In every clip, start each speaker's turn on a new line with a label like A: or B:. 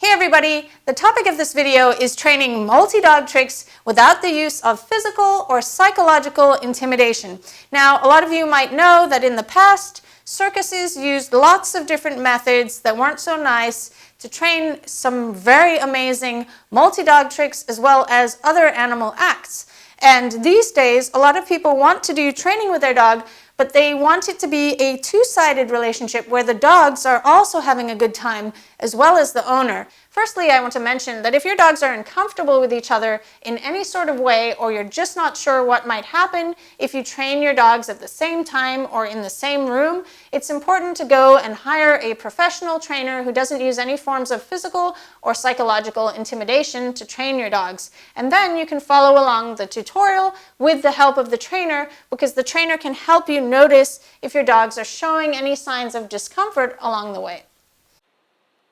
A: Hey everybody, the topic of this video is training multi-dog tricks without the use of physical or psychological intimidation. Now, a lot of you might know that in the past, circuses used lots of different methods that weren't so nice to train some very amazing multi-dog tricks as well as other animal acts. And these days, a lot of people want to do training with their dog, but they want it to be a two-sided relationship where the dogs are also having a good time as well as the owner. Firstly, I want to mention that if your dogs are uncomfortable with each other in any sort of way, or you're just not sure what might happen if you train your dogs at the same time or in the same room, it's important to go and hire a professional trainer who doesn't use any forms of physical or psychological intimidation to train your dogs. And then you can follow along the tutorial with the help of the trainer, because the trainer can help you notice if your dogs are showing any signs of discomfort along the way.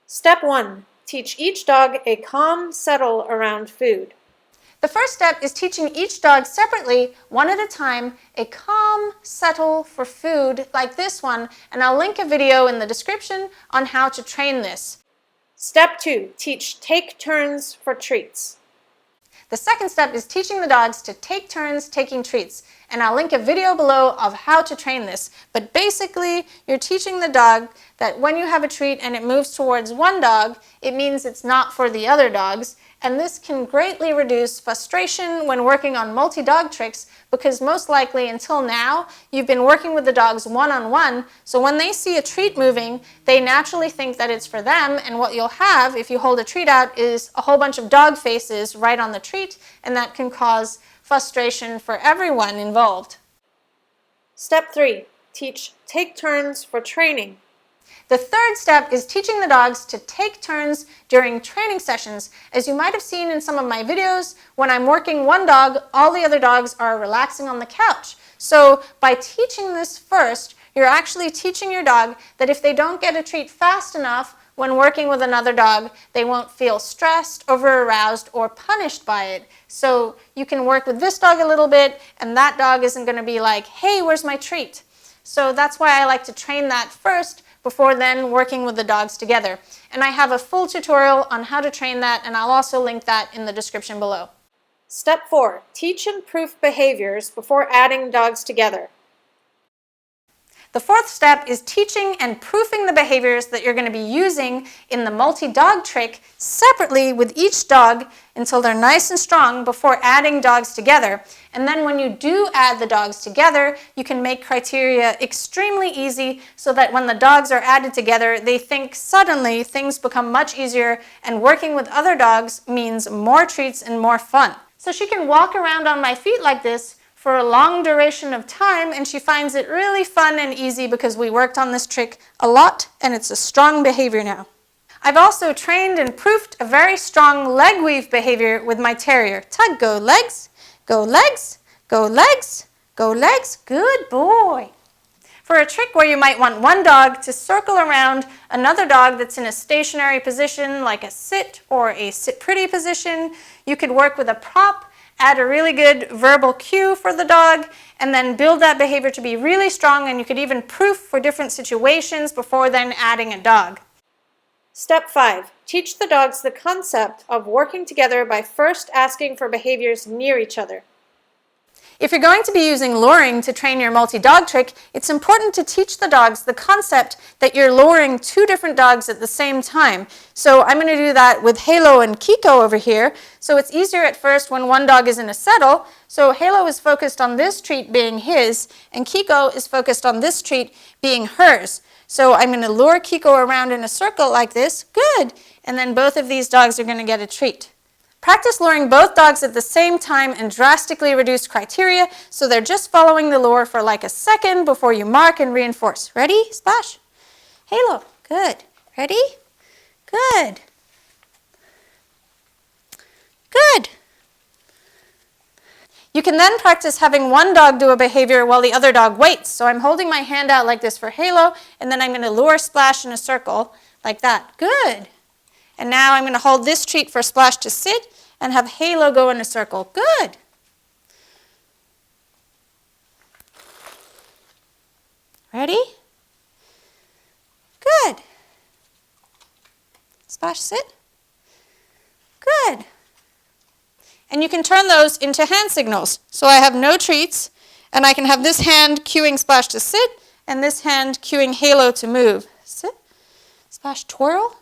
B: Step 1. Teach each dog a calm settle around food.
A: The first step is teaching each dog separately, one at a time, a calm settle for food like this one, and I'll link a video in the description on how to train this.
B: Step 2. Teach take turns for treats.
A: The second step is teaching the dogs to take turns taking treats, and I'll link a video below of how to train this. But basically, you're teaching the dog that when you have a treat and it moves towards one dog, it means it's not for the other dogs, and this can greatly reduce frustration when working on multi-dog tricks, because most likely until now, you've been working with the dogs one-on-one, so when they see a treat moving, they naturally think that it's for them, and what you'll have if you hold a treat out is a whole bunch of dog faces right on the treat, and that can cause frustration for everyone involved.
B: Step 3. Teach take turns for training.
A: The third step is teaching the dogs to take turns during training sessions. As you might have seen in some of my videos, when I'm working one dog, all the other dogs are relaxing on the couch. So by teaching this first, you're actually teaching your dog that if they don't get a treat fast enough when working with another dog, they won't feel stressed, over-aroused, or punished by it. So you can work with this dog a little bit, and that dog isn't going to be like, hey, where's my treat? So that's why I like to train that first before then working with the dogs together. And I have a full tutorial on how to train that, and I'll also link that in the description below.
B: Step 4. Teach and proof behaviors before adding dogs together.
A: The fourth step is teaching and proofing the behaviors that you're going to be using in the multi-dog trick separately with each dog until they're nice and strong before adding dogs together. And then when you do add the dogs together, you can make criteria extremely easy so that when the dogs are added together, they think suddenly things become much easier, and working with other dogs means more treats and more fun. So she can walk around on my feet like this for a long duration of time, and she finds it really fun and easy because we worked on this trick a lot, and it's a strong behavior now. I've also trained and proofed a very strong leg weave behavior with my terrier. Tug, go legs, go legs, go legs, go legs, good boy. For a trick where you might want one dog to circle around another dog that's in a stationary position like a sit or a sit pretty position, you could work with a prop, add a really good verbal cue for the dog, and then build that behavior to be really strong, and you could even proof for different situations before then adding a dog.
B: Step 5. Teach the dogs the concept of working together by first asking for behaviors near each other.
A: If you're going to be using luring to train your multi-dog trick, it's important to teach the dogs the concept that you're luring two different dogs at the same time. So I'm going to do that with Halo and Kiko over here. So it's easier at first when one dog is in a settle. So Halo is focused on this treat being his, and Kiko is focused on this treat being hers. So I'm going to lure Kiko around in a circle like this. Good. And then both of these dogs are going to get a treat. Practice luring both dogs at the same time and drastically reduce criteria, so they're just following the lure for like a second before you mark and reinforce. Ready? Splash. Halo. Good. Ready? Good. Good. You can then practice having one dog do a behavior while the other dog waits. So I'm holding my hand out like this for Halo, and then I'm going to lure Splash in a circle like that. Good. And now I'm going to hold this treat for Splash to sit and have Halo go in a circle. Good. Ready? Good. Splash, sit. Good. And you can turn those into hand signals. So I have no treats, and I can have this hand cueing Splash to sit, and this hand cueing Halo to move. Sit. Splash, twirl.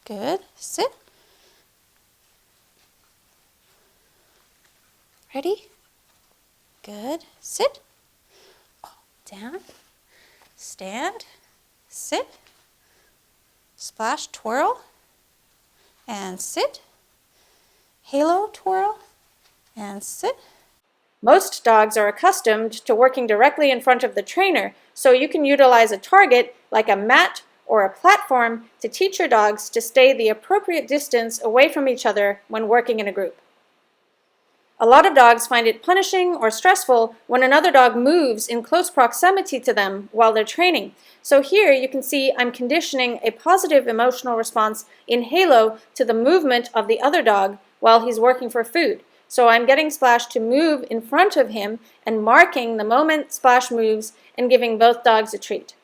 A: Good. Sit. Ready? Good. Sit. Down. Stand. Sit. Splash, twirl. And sit. Halo, twirl. And sit.
B: Most dogs are accustomed to working directly in front of the trainer, so you can utilize a target like a mat or a platform to teach your dogs to stay the appropriate distance away from each other when working in a group. A lot of dogs find it punishing or stressful when another dog moves in close proximity to them while they're training. So here you can see I'm conditioning a positive emotional response in Halo to the movement of the other dog while he's working for food. So I'm getting Splash to move in front of him and marking the moment Splash moves and giving both dogs a treat.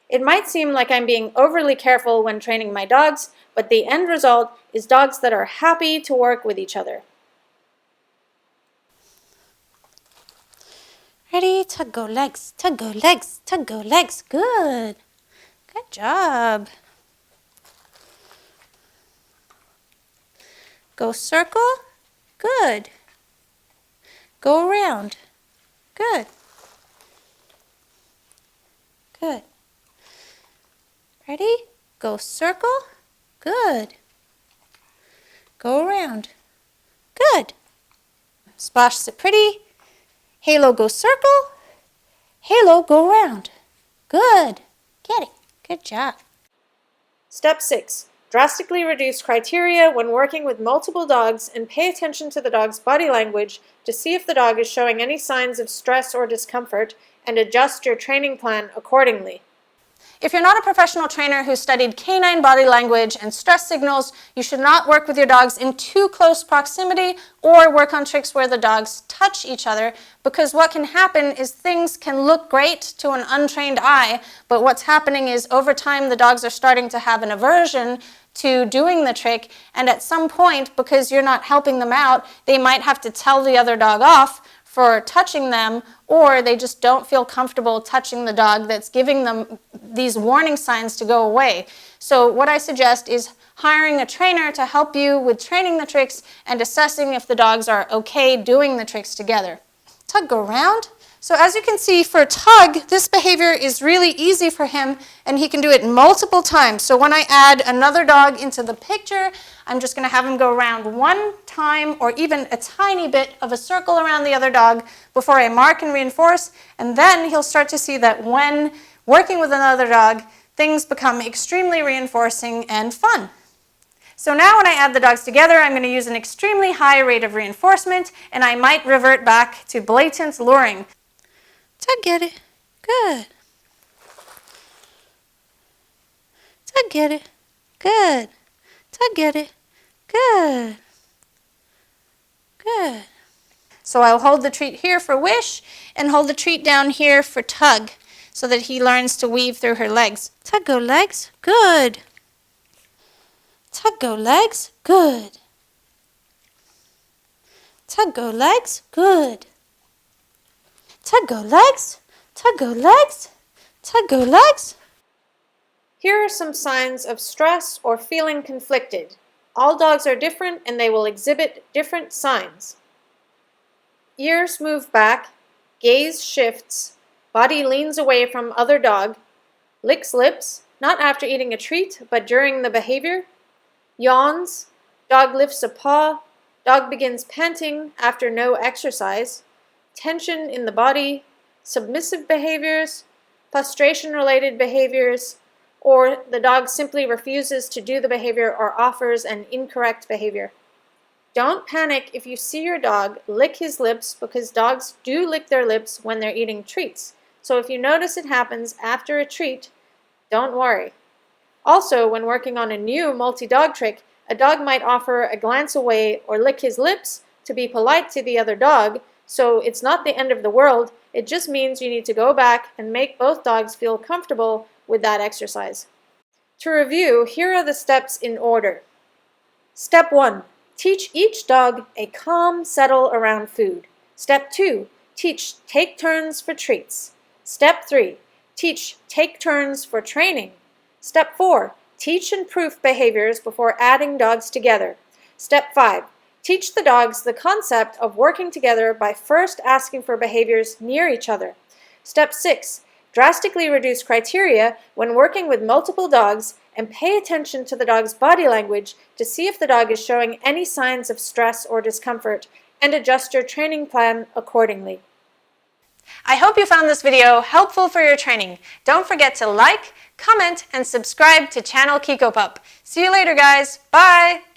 B: It might seem like I'm being overly careful when training my dogs, but the end result is dogs that are happy to work with each other.
A: Ready? Tug, go legs, tug, go legs, tug, go legs. Good. Good job. Go circle. Good. Go around. Good. Good. Ready? Go circle. Good. Go around. Good. Splash, sit pretty. Halo, go circle. Halo, go around. Good. Get it. Good job.
B: Step 6. Drastically reduce criteria when working with multiple dogs and pay attention to the dog's body language to see if the dog is showing any signs of stress or discomfort, and adjust your training plan accordingly.
A: If you're not a professional trainer who studied canine body language and stress signals, you should not work with your dogs in too close proximity or work on tricks where the dogs touch each other, because what can happen is things can look great to an untrained eye, but what's happening is over time the dogs are starting to have an aversion to doing the trick, and at some point, because you're not helping them out, they might have to tell the other dog off for touching them, or they just don't feel comfortable touching the dog that's giving them these warning signs to go away. So what I suggest is hiring a trainer to help you with training the tricks and assessing if the dogs are okay doing the tricks together. Tug, go round. So as you can see, for Tug, this behavior is really easy for him, and he can do it multiple times. So when I add another dog into the picture, I'm just going to have him go around one time or even a tiny bit of a circle around the other dog before I mark and reinforce, and then he'll start to see that when working with another dog, things become extremely reinforcing and fun. So now when I add the dogs together, I'm going to use an extremely high rate of reinforcement, and I might revert back to blatant luring. Tug, get it. Good. Tug, get it. Good. Tug, get it. Good. Good. So I'll hold the treat here for Wish and hold the treat down here for Tug so that he learns to weave through her legs. Tug, go legs. Good. Tug, go legs. Good. Tug, go legs. Good. Tug, go legs. Tug, go legs. Tug, go legs.
B: Here are some signs of stress or feeling conflicted. All dogs are different and they will exhibit different signs. Ears move back, gaze shifts, body leans away from other dog, licks lips, not after eating a treat, but during the behavior, yawns, dog lifts a paw, dog begins panting after no exercise, tension in the body, submissive behaviors, frustration-related behaviors, or the dog simply refuses to do the behavior or offers an incorrect behavior. Don't panic if you see your dog lick his lips, because dogs do lick their lips when they're eating treats. So if you notice it happens after a treat, don't worry. Also, when working on a new multi-dog trick, a dog might offer a glance away or lick his lips to be polite to the other dog, so it's not the end of the world. It just means you need to go back and make both dogs feel comfortable with that exercise. To review, here are the steps in order. Step 1. Teach each dog a calm settle around food. Step 2. Teach take turns for treats. Step 3. Teach take turns for training. Step 4. Teach and proof behaviors before adding dogs together. Step 5. Teach the dogs the concept of working together by first asking for behaviors near each other. Step 6. Drastically reduce criteria when working with multiple dogs and pay attention to the dog's body language to see if the dog is showing any signs of stress or discomfort, and adjust your training plan accordingly.
A: I hope you found this video helpful for your training. Don't forget to like, comment, and subscribe to channel Kikopup. See you later, guys. Bye!